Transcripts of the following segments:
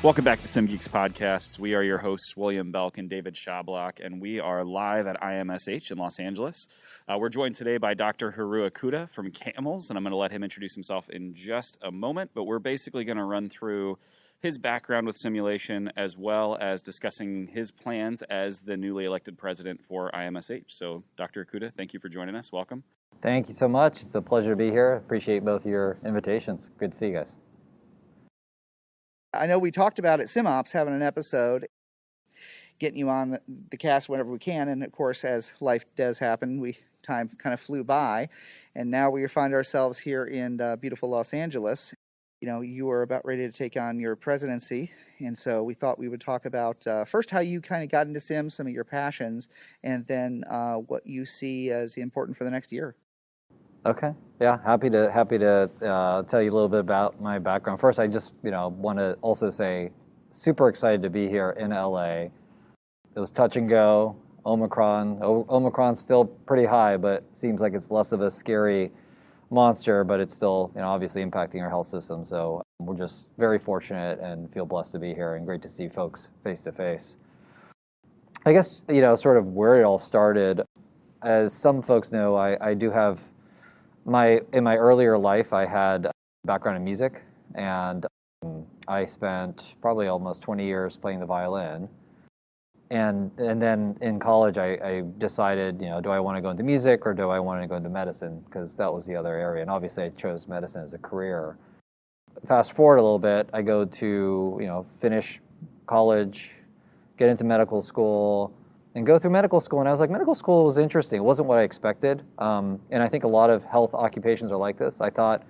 Welcome back to Sim Geeks Podcasts. We are your hosts, William Belk and David Shablock, and we are live at IMSH in Los Angeles. We're joined today by Dr. Haru Okuda from CAMLS, and I'm going to let him introduce himself in just a moment, but we're basically going to run through his background with simulation as well as discussing his plans as the newly elected president for IMSH. So, Dr. Okuda, thank you for joining us. Welcome. Thank you so much. It's a pleasure to be here. Appreciate both your invitations. Good to see you guys. I know we talked about at SimOps having an episode, getting you on the cast whenever we can, and of course, as life does happen, time kind of flew by, and now we find ourselves here in beautiful Los Angeles. You know, you are about ready to take on your presidency, and so we thought we would talk about first how you kind of got into Sim, some of your passions, and then what you see as important for the next year. Okay. Yeah, happy to tell you a little bit about my background. First, I just want to also say, super excited to be here in LA. It was touch and go. Omicron's still pretty high, but seems like it's less of a scary monster, but it's still obviously impacting our health system. So we're just very fortunate and feel blessed to be here, and great to see folks face to face. I guess sort of where it all started. As some folks know, I do have. In my earlier life, I had a background in music, and I spent probably almost 20 years playing the violin. And then in college, I decided, do I want to go into music or do I want to go into medicine? Because that was the other area. And obviously, I chose medicine as a career. Fast forward a little bit, I go to, finish college, get into medical school, and go through medical school. And I was like, medical school was interesting. It wasn't what I expected. And I think a lot of health occupations are like this. I thought,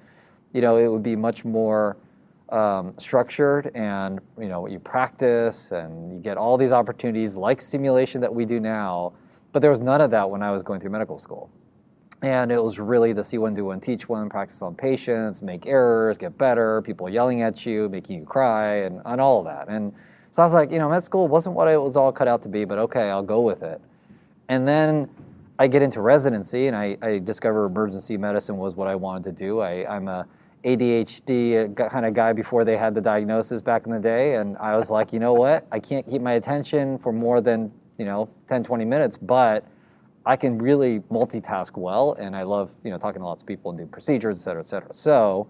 it would be much more structured, and, you practice and you get all these opportunities like simulation that we do now. But there was none of that when I was going through medical school. And it was really the see one, do one, teach one, practice on patients, make errors, get better, people yelling at you, making you cry, and all of that. And so I was like, med school wasn't what it was all cut out to be, but okay, I'll go with it. And then I get into residency, and I discover emergency medicine was what I wanted to do. I'm a ADHD kind of guy before they had the diagnosis back in the day, and I was like, you know what? I can't keep my attention for more than 10, 20 minutes, but I can really multitask well, and I love talking to lots of people and do procedures, et cetera, et cetera. So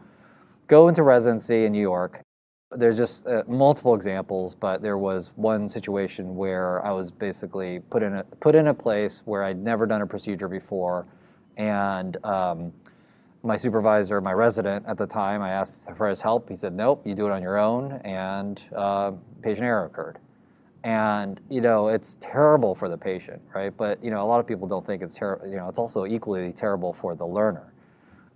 go into residency in New York. There's just multiple examples, but there was one situation where I was basically put in a place where I'd never done a procedure before, and my supervisor, my resident at the time, I asked for his help. He said, "Nope, you do it on your own," and patient error occurred. And it's terrible for the patient, right? But a lot of people don't think it's terrible. It's also equally terrible for the learner.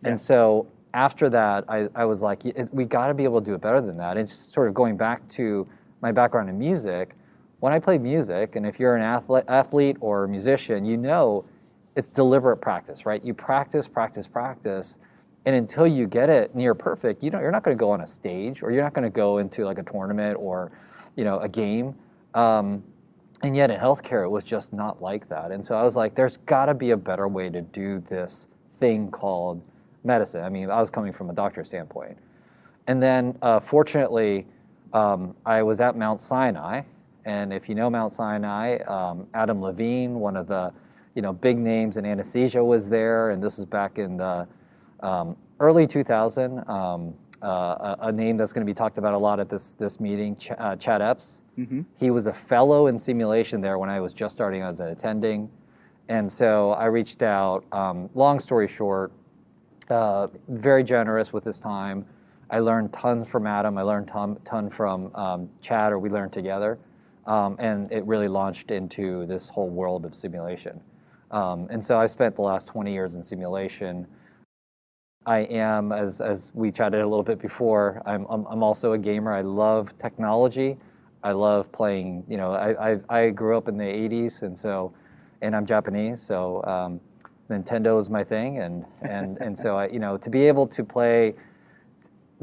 Yes. And so after that, I was like, we got to be able to do it better than that. It's sort of going back to my background in music. When I play music, and if you're an athlete or a musician, it's deliberate practice, right? You practice, and until you get it near perfect, you're not going to go on a stage, or you're not going to go into like a tournament or a game. And yet in healthcare, it was just not like that. And so I was like, there's got to be a better way to do this thing called medicine. I mean, I was coming from a doctor's standpoint. And then fortunately, I was at Mount Sinai. And if you know Mount Sinai, Adam Levine, one of the big names in anesthesia, was there. And this is back in the early 2000. A name that's going to be talked about a lot at this meeting, Chad Epps. Mm-hmm. He was a fellow in simulation there when I was just starting as an attending. And so I reached out. Long story short, very generous with his time. I learned tons from Adam. I learned ton from Chad, or we learned together. And it really launched into this whole world of simulation. And so I spent the last 20 years in simulation. I am, as we chatted a little bit before, I'm also a gamer. I love technology. I love playing, I grew up in the 80s, and I'm Japanese, so Nintendo is my thing, and so I, to be able to play,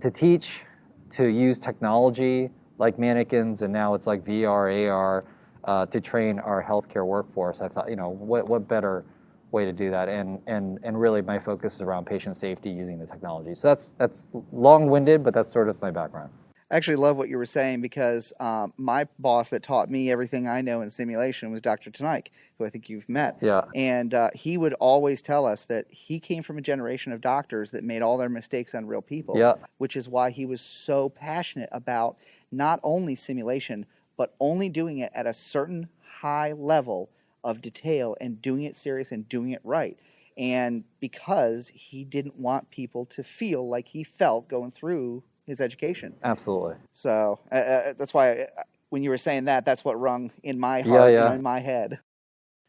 to teach, to use technology like mannequins, and now it's like VR, AR, to train our healthcare workforce. I thought, what better way to do that? And really my focus is around patient safety using the technology. So that's long-winded, but that's sort of my background. I actually love what you were saying because my boss that taught me everything I know in simulation was Dr. Tanik, who I think you've met. Yeah. And he would always tell us that he came from a generation of doctors that made all their mistakes on real people, Yeah. which is why he was so passionate about not only simulation, but only doing it at a certain high level of detail and doing it serious and doing it right. And because he didn't want people to feel like he felt going through his education. Absolutely. So that's why when you were saying that, that's what rung in my heart, Yeah. in my head.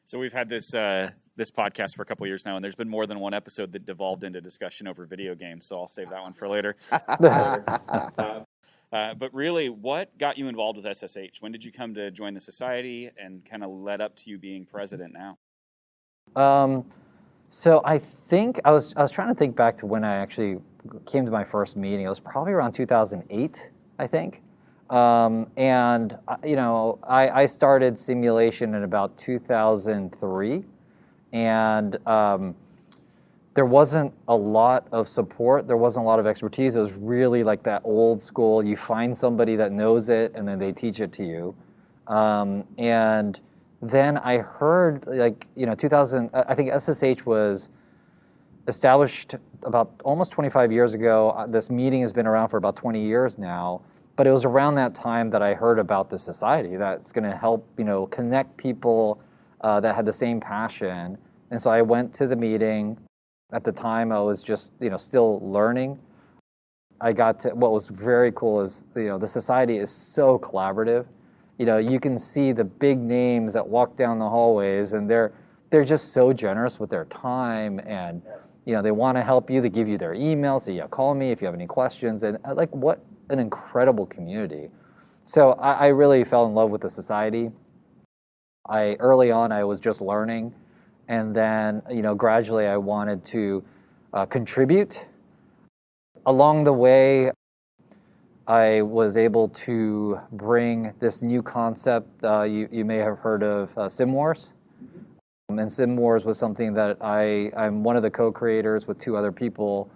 So we've had this this podcast for a couple of years now, and there's been more than one episode that devolved into discussion over video games. So I'll save that one for later. But really, what got you involved with SSH? When did you come to join the society, and kind of led up to you being president now? So I think I was trying to think back to when I actually came to my first meeting. It was probably around 2008, I think. And I started simulation in about 2003, and there wasn't a lot of support. There wasn't a lot of expertise. It was really like that old school. You find somebody that knows it, and then they teach it to you. And then I heard, 2000. I think SSH was established about almost 25 years ago. This meeting has been around for about 20 years now. But it was around that time that I heard about the society that's going to help, connect people that had the same passion. And so I went to the meeting. At the time, I was just, still learning. I got to, what was very cool is, the society is so collaborative. You can see the big names that walk down the hallways, and they're just so generous with their time, and they want to help you. They give you their email, so call me if you have any questions. And what an incredible community. So I really fell in love with the society. Early on I was just learning, and then gradually I wanted to contribute. Along the way, I was able to bring this new concept. You may have heard of SimWars. And SimWars was something that I'm one of the co-creators with two other people.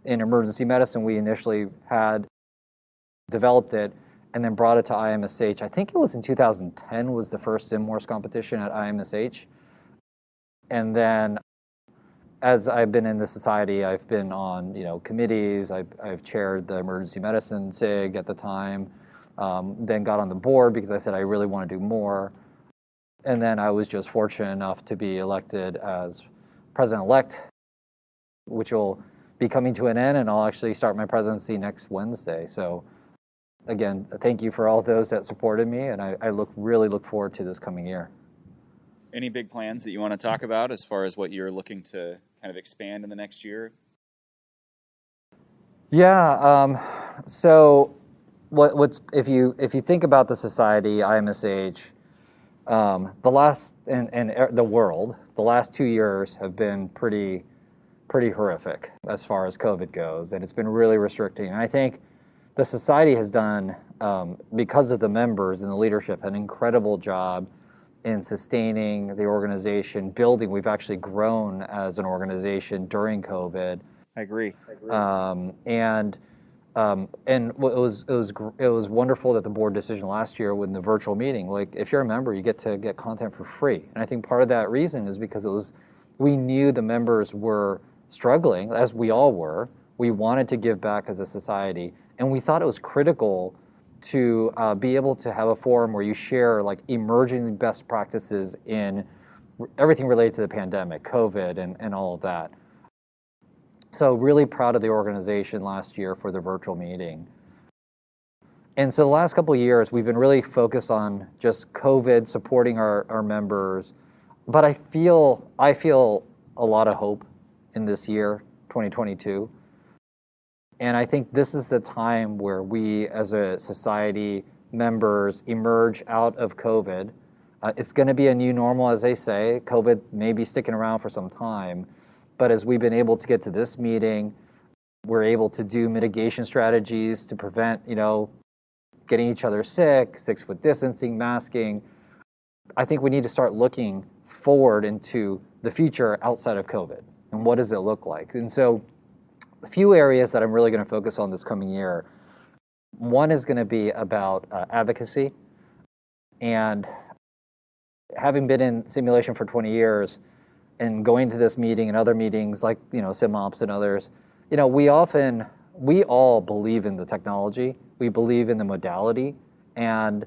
In emergency medicine, we initially had developed it and then brought it to IMSH. I think it was in 2010 was the first SimWars competition at IMSH. And then as I've been in the society, I've been on committees. I've chaired the emergency medicine SIG at the time, then got on the board because I said I really want to do more. And then I was just fortunate enough to be elected as president-elect, which will be coming to an end, and I'll actually start my presidency next Wednesday. So again, thank you for all those that supported me, and I really look forward to this coming year. Any big plans that you want to talk about as far as what you're looking to kind of expand in the next year? Yeah. So what's if you think about the society, IMSH, the last and the world, the last 2 years have been pretty horrific as far as COVID goes, and it's been really restricting. And I think the society has done, because of the members and the leadership, an incredible job in sustaining the organization, building. We've actually grown as an organization during COVID. I agree. And it was wonderful that the board decision last year with the virtual meeting, like if you're a member, you get to get content for free. And I think part of that reason is because we knew the members were struggling, as we all were. We wanted to give back as a society, and we thought it was critical to be able to have a forum where you share like emerging best practices in everything related to the pandemic, COVID, and all of that. So really proud of the organization last year for the virtual meeting. And so the last couple of years, we've been really focused on just COVID, supporting our members. But I feel a lot of hope in this year, 2022. And I think this is the time where we as a society, members, emerge out of COVID. It's going to be a new normal, as they say. COVID may be sticking around for some time. But as we've been able to get to this meeting, we're able to do mitigation strategies to prevent, getting each other sick, 6-foot distancing, masking. I think we need to start looking forward into the future outside of COVID. And what does it look like? And so a few areas that I'm really going to focus on this coming year. One is going to be about advocacy, and having been in simulation for 20 years and going to this meeting and other meetings like, SimOps and others, we all believe in the technology, we believe in the modality, and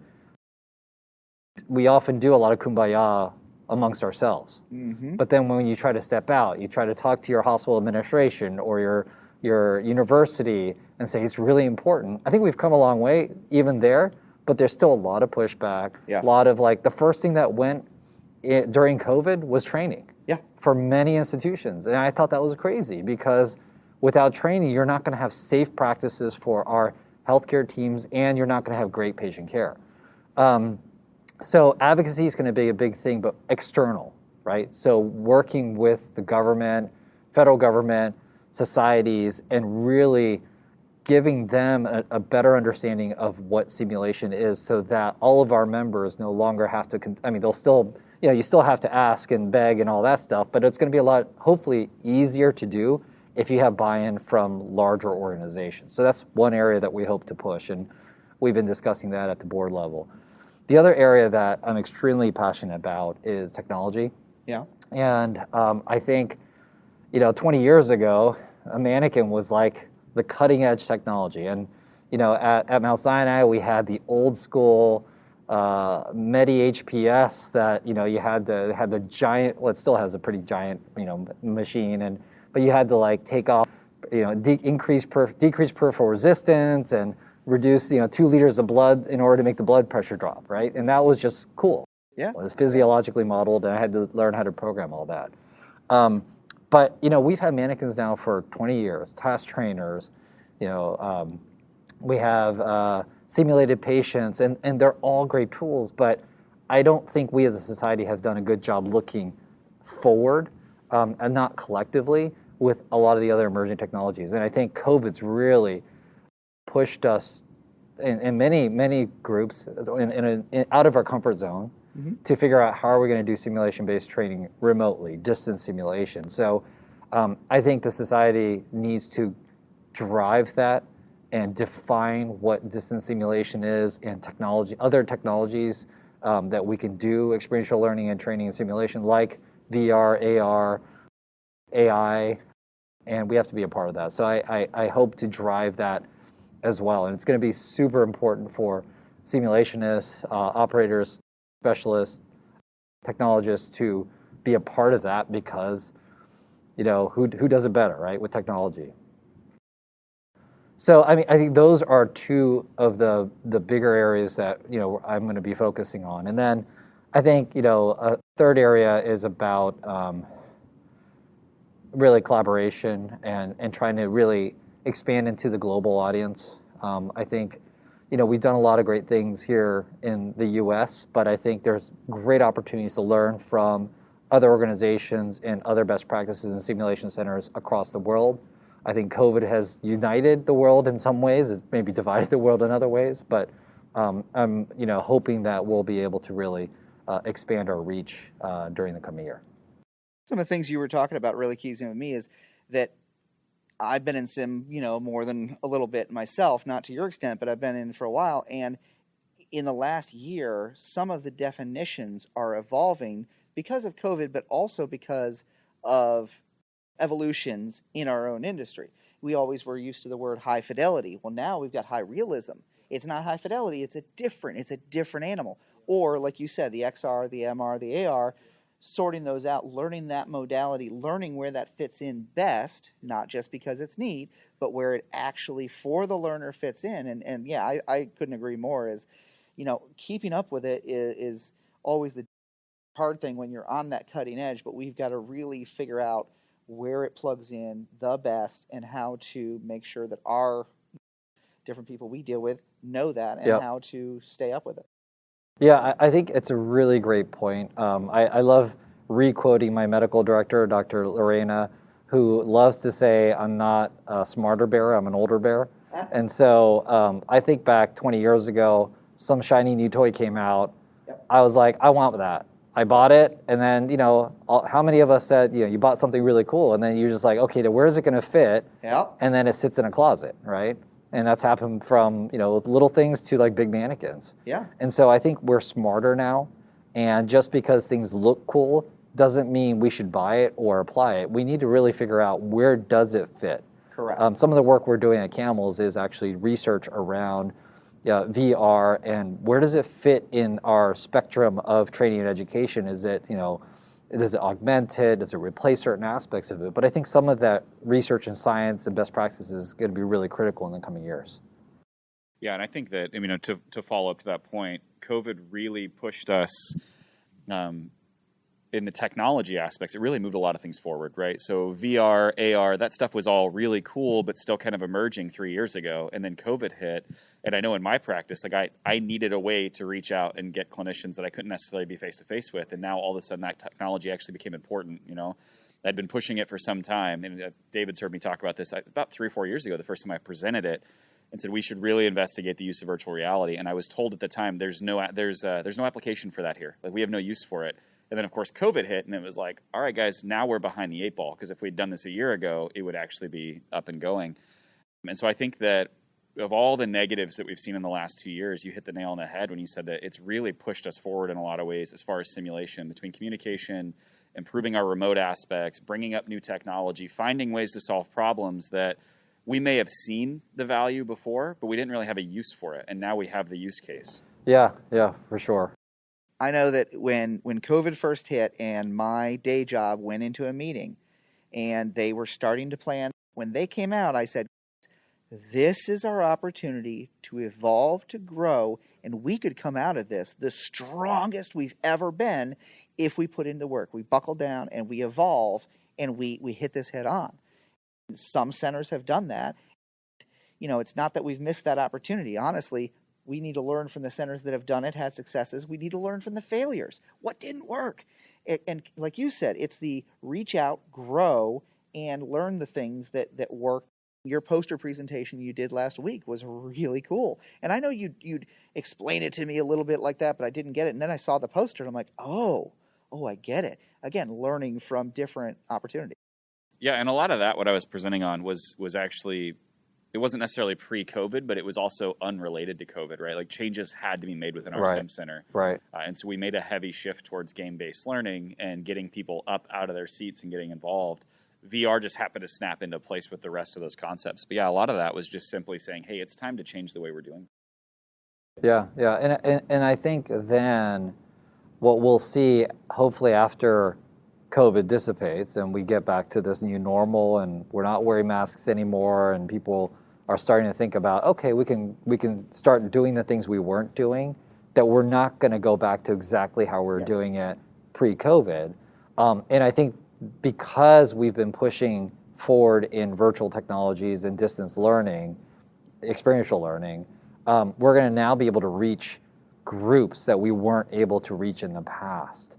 we often do a lot of kumbaya amongst ourselves. Mm-hmm. But then when you try to step out, you try to talk to your hospital administration or your university and say it's really important. I think we've come a long way even there, but there's still a lot of pushback. Yes. A lot of the first thing that went during COVID was training. Yeah. For many institutions. And I thought that was crazy because without training, you're not going to have safe practices for our healthcare teams and you're not going to have great patient care. So advocacy is going to be a big thing, but external, right? So working with the government, federal government, societies, and really giving them a better understanding of what simulation is so that all of our members no longer have to, they'll still, you still have to ask and beg and all that stuff, but it's going to be a lot, hopefully, easier to do if you have buy-in from larger organizations. So that's one area that we hope to push, and we've been discussing that at the board level. The other area that I'm extremely passionate about is technology. Yeah. And I think, 20 years ago, a mannequin was like the cutting edge technology. And, at Mount Sinai, we had the old school Medi HPS that, you had the giant, well, it still has a pretty giant, machine. But you had to take off, decrease peripheral resistance and reduce 2 liters of blood in order to make the blood pressure drop, right? And that was just cool. Yeah. It was physiologically modeled, and I had to learn how to program all that. But we've had mannequins now for 20 years, task trainers, we have simulated patients, and they're all great tools, but I don't think we as a society have done a good job looking forward and not collectively with a lot of the other emerging technologies. And I think COVID's really pushed us in many groups out of our comfort zone to figure out how are we going to do simulation-based training remotely, distance simulation. So I think the society needs to drive that and define what distance simulation is and other technologies that we can do experiential learning and training and simulation like VR, AR, AI, and we have to be a part of that. So I hope to drive that as well. And it's going to be super important for simulationists, operators, specialists, technologists to be a part of that because, who does it better, right, with technology? So, I think those are two of the bigger areas that, I'm going to be focusing on. And then I think, a third area is about really collaboration and trying to really expand into the global audience. I think, we've done a lot of great things here in the US, but I think there's great opportunities to learn from other organizations and other best practices and simulation centers across the world. I think COVID has united the world in some ways. It's maybe divided the world in other ways, but I'm hoping that we'll be able to really expand our reach during the coming year. Some of the things you were talking about really keys in with me is that I've been in sim, more than a little bit myself, not to your extent, but I've been in for a while. And in the last year, some of the definitions are evolving because of COVID, but also because of evolutions in our own industry. We always were used to the word high fidelity. Well, now we've got high realism. It's not high fidelity. It's a different animal. Or like you said, the XR, the MR, the AR, sorting those out, learning that modality, learning where that fits in best, not just because it's neat, but where it actually for the learner fits in. And yeah, I couldn't agree more. Is, keeping up with it is always the hard thing when you're on that cutting edge, but we've got to really figure out where it plugs in the best and how to make sure that our different people we deal with know that and how to stay up with it. Yeah, I think it's a really great point. I love re-quoting my medical director, Dr. Lorena, who loves to say, I'm not a smarter bear, I'm an older bear. And so I think back 20 years ago, some shiny new toy came out. Yep. I was like, I want that. I bought it, and then, how many of us said, you bought something really cool, and then you're just like, okay, where is it going to fit? Yep. And then it sits in a closet, right? And that's happened from, little things to like big mannequins. Yeah. And so I think we're smarter now. And just because things look cool doesn't mean we should buy it or apply it. We need to really figure out, where does it fit? Correct. Some of the work we're doing at CAMLS is actually research around VR, and where does it fit in our spectrum of training and education? Is it, does it augment it? Does it replace certain aspects of it? But I think some of that research and science and best practices is going to be really critical in the coming years. Yeah, and I think that, to follow up to that point, COVID really pushed us in the technology aspects. It really moved a lot of things forward, right? So VR, AR, that stuff was all really cool, but still kind of emerging 3 years ago. And then COVID hit. And I know in my practice, like I needed a way to reach out and get clinicians that I couldn't necessarily be face-to-face with. And now all of a sudden that technology actually became important, I'd been pushing it for some time. And David's heard me talk about this about 3 or 4 years ago, the first time I presented it, and said we should really investigate the use of virtual reality. And I was told at the time, there's no application for that here. Like, we have no use for it. And then, of course, COVID hit, and it was like, all right, guys, now we're behind the 8 ball, because if we'd done this a year ago, it would actually be up and going. And so I think that of all the negatives that we've seen in the last 2 years, you hit the nail on the head when you said that it's really pushed us forward in a lot of ways as far as simulation, between communication, improving our remote aspects, bringing up new technology, finding ways to solve problems that we may have seen the value before, but we didn't really have a use for it. And now we have the use case. Yeah, for sure. I know that when COVID first hit and my day job went into a meeting and they were starting to plan, when they came out, I said, this is our opportunity to evolve, to grow, and we could come out of this the strongest we've ever been if we put in the work. We buckle down and we evolve and we hit this head on. Some centers have done that. It's not that we've missed that opportunity. Honestly, we need to learn from the centers that have done it, had successes. We need to learn from the failures. What didn't work? And like you said, it's the reach out, grow, and learn the things that work. Your poster presentation you did last week was really cool. And I know you'd explain it to me a little bit like that, but I didn't get it. And then I saw the poster and I'm like, oh, I get it. Again, learning from different opportunities. Yeah, and a lot of that, what I was presenting on was actually, it wasn't necessarily pre-COVID, but it was also unrelated to COVID, right? Like, changes had to be made within our sim center. Right. And so we made a heavy shift towards game-based learning and getting people up out of their seats and getting involved. VR just happened to snap into place with the rest of those concepts. But yeah, a lot of that was just simply saying, hey, it's time to change the way we're doing it. Yeah. And I think then what we'll see, hopefully after COVID dissipates and we get back to this new normal and we're not wearing masks anymore and people are starting to think about, okay, we can start doing the things we weren't doing, that we're not going to go back to exactly how we were doing it pre-COVID. And I think because we've been pushing forward in virtual technologies and distance learning, experiential learning, we're going to now be able to reach groups that we weren't able to reach in the past.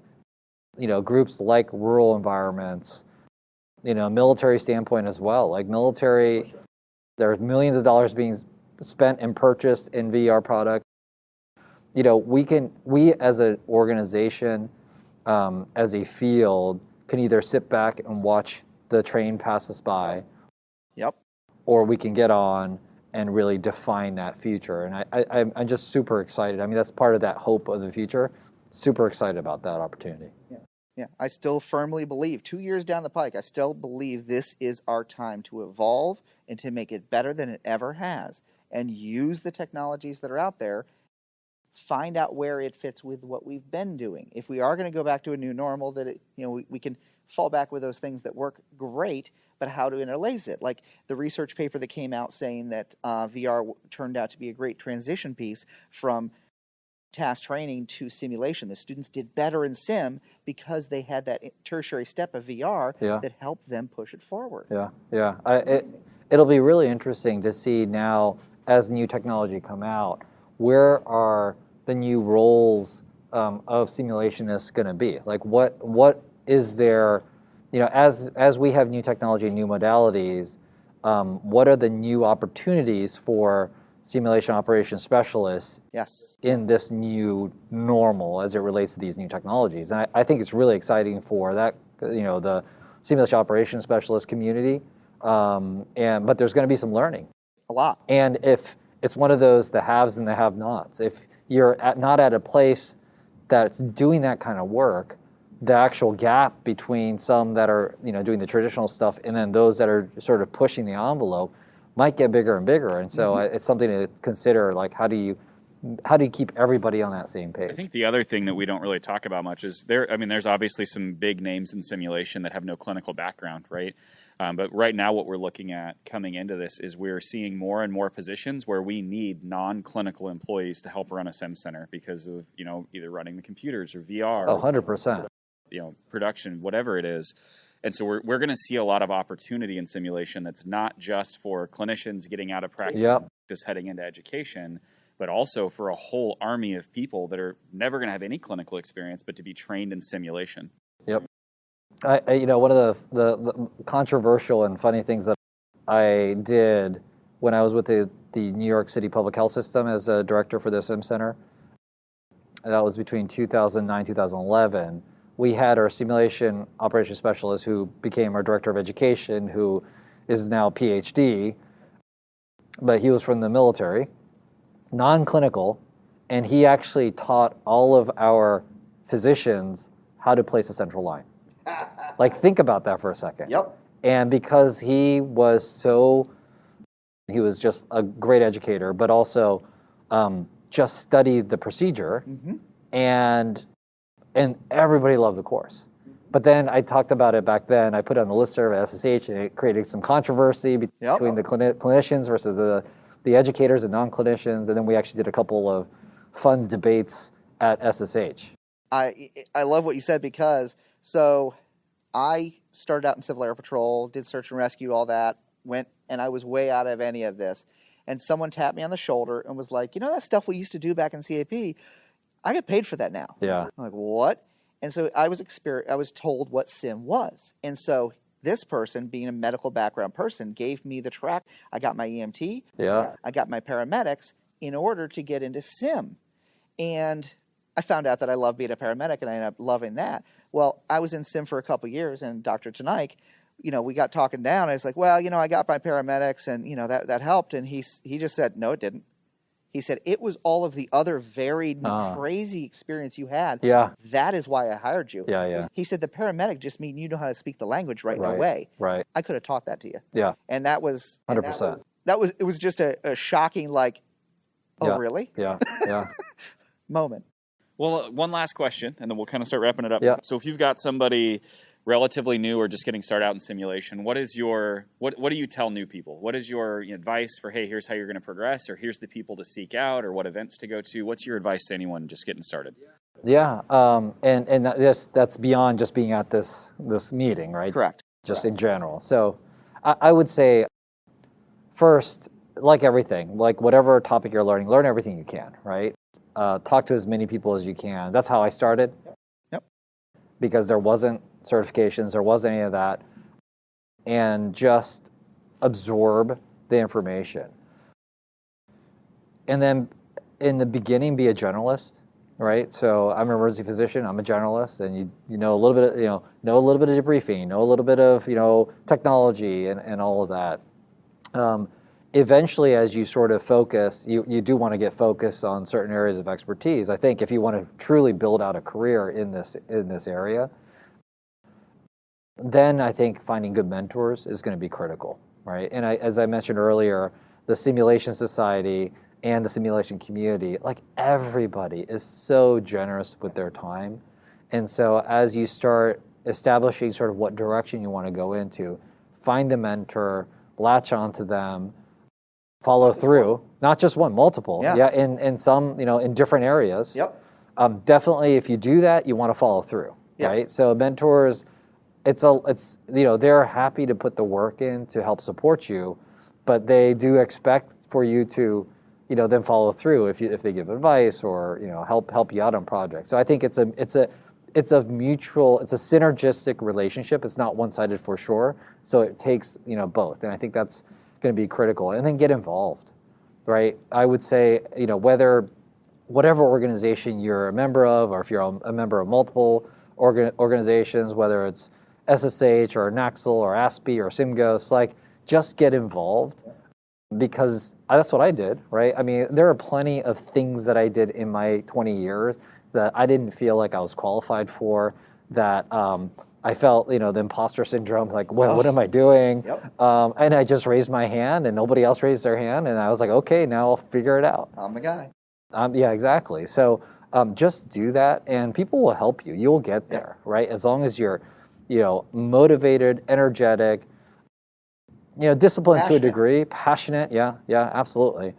Groups like rural environments, military standpoint as well. Like military, there's millions of dollars being spent and purchased in VR product. We as an organization, as a field, can either sit back and watch the train pass us by. Yep. Or we can get on and really define that future. And I'm just super excited. I mean, that's part of that hope of the future. Super excited about that opportunity. Yeah, I still firmly believe, 2 years down the pike, I still believe this is our time to evolve and to make it better than it ever has, and use the technologies that are out there, find out where it fits with what we've been doing. If we are going to go back to a new normal, that we can fall back with those things that work great, but how to interlace it. Like the research paper that came out saying that VR turned out to be a great transition piece from task training to simulation. The students did better in sim because they had that tertiary step of VR that helped them push it forward. It'll be really interesting to see now, as new technology come out, where are the new roles of simulationists going to be? Like what is there, as we have new technology and new modalities, what are the new opportunities for simulation operations specialists in this new normal as it relates to these new technologies? And I think it's really exciting for that, the simulation operations specialist community. But there's going to be some learning. A lot. And if it's one of those, the haves and the have-nots, if you're not at a place that's doing that kind of work, the actual gap between some that are, doing the traditional stuff and then those that are sort of pushing the envelope might get bigger and bigger. And so it's something to consider, like how do you keep everybody on that same page? I think the other thing that we don't really talk about much is there's obviously some big names in simulation that have no clinical background, right? But right now what we're looking at coming into this is we're seeing more and more positions where we need non-clinical employees to help run a sim center because of, either running the computers or VR. 100%. Production, whatever it is. And so we're going to see a lot of opportunity in simulation that's not just for clinicians getting out of practice, just heading into education, but also for a whole army of people that are never going to have any clinical experience, but to be trained in simulation. Yep. One of the controversial and funny things that I did when I was with the New York City Public Health System as a director for the Sim Center, that was between 2009, 2011, we had our simulation operations specialist who became our director of education, who is now a PhD, but he was from the military, non-clinical, and he actually taught all of our physicians how to place a central line. Like, think about that for a second. Yep. And because he was just a great educator, but also just studied the procedure, and everybody loved the course. But then I talked about it back then. I put it on the listserv at SSH, and it created some controversy between the clinicians versus the educators and non-clinicians. And then we actually did a couple of fun debates at SSH. I love what you said because I started out in Civil Air Patrol, did search and rescue, all that, and I was way out of any of this. And someone tapped me on the shoulder and was like, that stuff we used to do back in CAP, I get paid for that now. Yeah. I'm like, what? And so I was told what sim was. And so this person, being a medical background person, gave me the track. I got my EMT. Yeah. I got my paramedics in order to get into sim. And I found out that I love being a paramedic, and I ended up loving that. Well, I was in sim for a couple of years, and Dr. Tanik, we got talking down. I was like, well, I got my paramedics, and, that helped. And he just said, no, it didn't. He said, it was all of the other varied and crazy experience you had. Yeah. That is why I hired you. Yeah. He said, the paramedic just means you know how to speak the language right away. Right. I could have taught that to you. Yeah. And that was 100%. It was just a shocking, like, oh, really? Yeah. moment. Well, one last question, and then we'll kind of start wrapping it up. Yeah. So if you've got somebody relatively new or just getting started out in simulation, what do you tell new people? What is your advice for, hey, here's how you're going to progress, or here's the people to seek out, or what events to go to? What's your advice to anyone just getting started? Yeah, and that's beyond just being at this meeting, right? Correct. Just in general. So I would say, first, like everything, like whatever topic you're learning, learn everything you can, right? Talk to as many people as you can. That's how I started. Yep. Because there wasn't certifications, there wasn't any of that. And just absorb the information. And then in the beginning, be a generalist, right? So I'm an emergency physician, I'm a generalist, and you know a little bit of, know a little bit of debriefing, know a little bit of, technology and all of that. Eventually, as you sort of focus, you do want to get focused on certain areas of expertise. I think if you want to truly build out a career in this area, then I think finding good mentors is going to be critical, right? And as I mentioned earlier, the Simulation Society and the simulation community, like everybody is so generous with their time. And so as you start establishing sort of what direction you want to go into, find a mentor, latch onto them, follow through, not just one, multiple. Yeah, in some, in different areas. Yep. Definitely, if you do that, you want to follow through, right? So mentors, they're happy to put the work in to help support you, but they do expect for you to, then follow through if they give advice or help you out on projects. So I think it's a synergistic relationship. It's not one-sided for sure. So it takes both, and I think that's going to be critical. And then get involved, right? I would say whatever organization you're a member of, or if you're a member of multiple organizations, whether it's SSH or NAXL or ASPE or SIMGOS, just get involved. because that's what I did, right? I mean, there are plenty of things that I did in my 20 years that I didn't feel like I was qualified for, that I felt, the imposter syndrome, like, what am I doing? Yep. And I just raised my hand and nobody else raised their hand. And I was like, okay, now I'll figure it out. I'm the guy. Yeah, exactly. So just do that and people will help you. You'll get there, right? As long as you're, motivated, energetic, disciplined to a degree, passionate. Yeah, absolutely.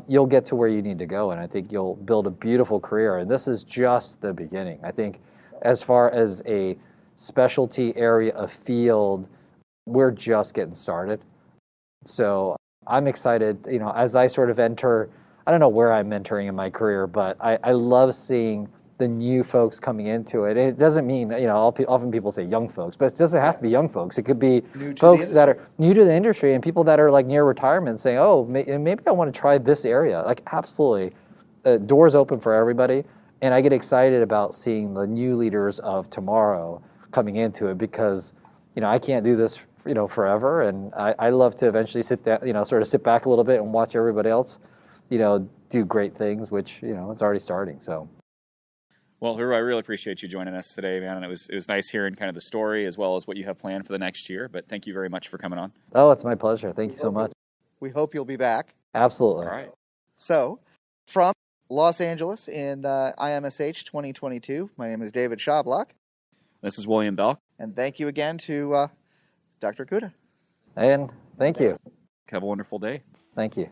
You'll get to where you need to go. And I think you'll build a beautiful career. And this is just the beginning. I think as far as a specialty area of field, we're just getting started. So I'm excited, as I sort of enter, I don't know where I'm entering in my career, but I love seeing the new folks coming into it. It doesn't mean, often people say young folks, but it doesn't have to be young folks. It could be folks that are new to the industry and people that are like near retirement saying, oh, maybe I want to try this area. Like, absolutely. Doors open for everybody. And I get excited about seeing the new leaders of tomorrow coming into it because, I can't do this, forever. And I love to eventually sit down, sort of sit back a little bit and watch everybody else, do great things, which, it's already starting. So. Well, Haru, I really appreciate you joining us today, man. And it was nice hearing kind of the story as well as what you have planned for the next year. But thank you very much for coming on. Oh, it's my pleasure. Thank you so much. We hope you'll be back. Absolutely. All right. So, from Los Angeles in IMSH 2022, my name is David Schablock. This is William Belk. And thank you again to Dr. Okuda. And thank you. Have a wonderful day. Thank you.